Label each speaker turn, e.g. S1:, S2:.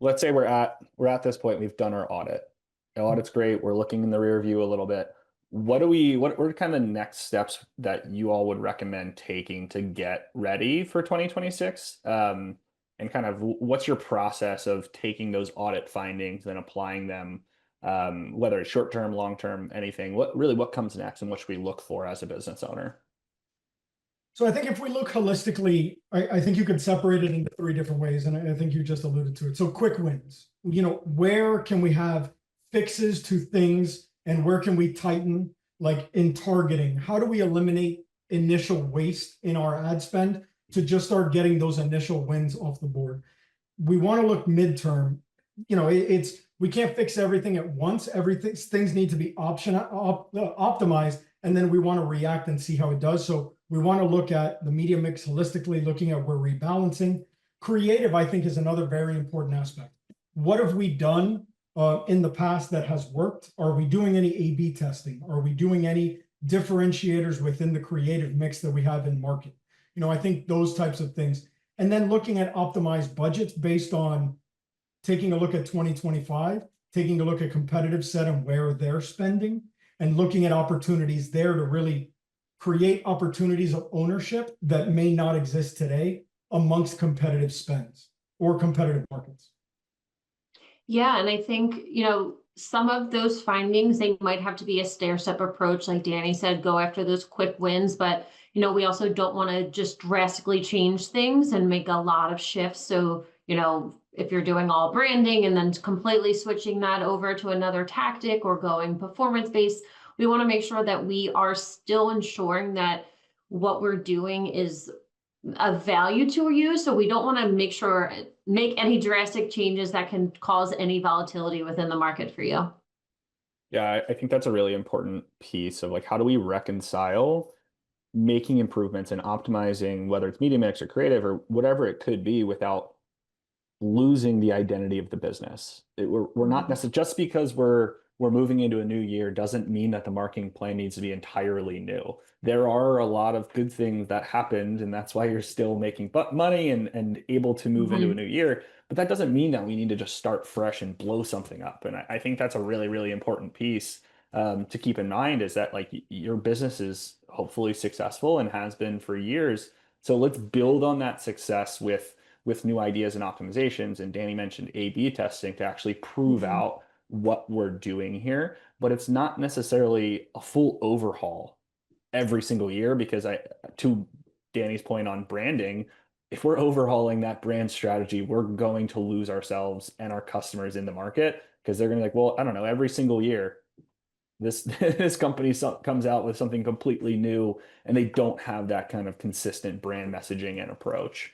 S1: let's say we're at this point, we've done our audit. The audit's great. We're looking in the rear view a little bit. What are kind of the next steps that you all would recommend taking to get ready for 2026? And kind of what's your process of taking those audit findings and applying them, whether it's short term, long term, anything? What comes next and what should we look for as a business owner?
S2: So I think if we look holistically, I think you could separate it into three different ways, and I think you just alluded to it. So quick wins, where can we have fixes to things and where can we tighten, like in targeting? How do we eliminate initial waste in our ad spend to just start getting those initial wins off the board? We want to look midterm. It's we can't fix everything at once. Things need to be optimized, and then we want to react and see how it does. So we want to look at the media mix holistically, looking at where rebalancing. Creative, I think, is another very important aspect. What have we done in the past that has worked? Are we doing any A/B testing? Are we doing any differentiators within the creative mix that we have in market? I think those types of things. And then looking at optimized budgets based on taking a look at 2025, taking a look at competitive set and where they're spending, and looking at opportunities there to really create opportunities of ownership that may not exist today amongst competitive spends or competitive markets.
S3: Yeah, and I think, some of those findings, they might have to be a stair-step approach, like Danny said, go after those quick wins, but we also don't want to just drastically change things and make a lot of shifts. So, if you're doing all branding and then completely switching that over to another tactic or going performance-based, we want to make sure that we are still ensuring that what we're doing is of value to you. So we don't want to make any drastic changes that can cause any volatility within the market for you.
S1: Yeah, I think that's a really important piece of like, how do we reconcile making improvements and optimizing, whether it's media mix or creative or whatever it could be, without losing the identity of the business. We're not necessarily, just because we're moving into a new year doesn't mean that the marketing plan needs to be entirely new. There are a lot of good things that happened, and that's why you're still making money and able to move into a new year. But that doesn't mean that we need to just start fresh and blow something up. And I think that's a really, really important piece to keep in mind, is that like your business is hopefully successful and has been for years. So let's build on that success with new ideas and optimizations. And Danny mentioned A/B testing to actually prove out what we're doing here, but it's not necessarily a full overhaul every single year, because to Danny's point on branding, if we're overhauling that brand strategy, we're going to lose ourselves and our customers in the market, because they're going to be like, well, I don't know, every single year this this company comes out with something completely new and they don't have that kind of consistent brand messaging and approach.